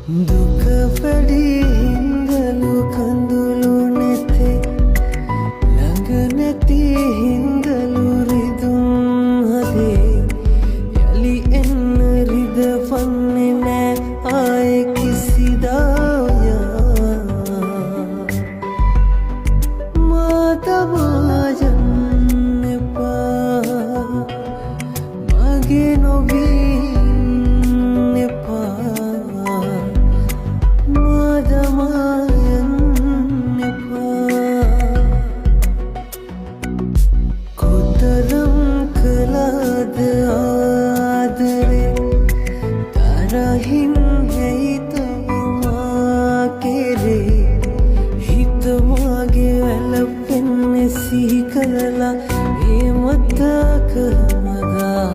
දුක වැඩි හින්දලු කඳුළු නැතේ ළඟ නැති හින්දලු රිදුම් හදේ යලි එන්න රිදවන්නේ නෑ ආයේ කිසිදා මාතවා යන්න එපා මගේ නොවී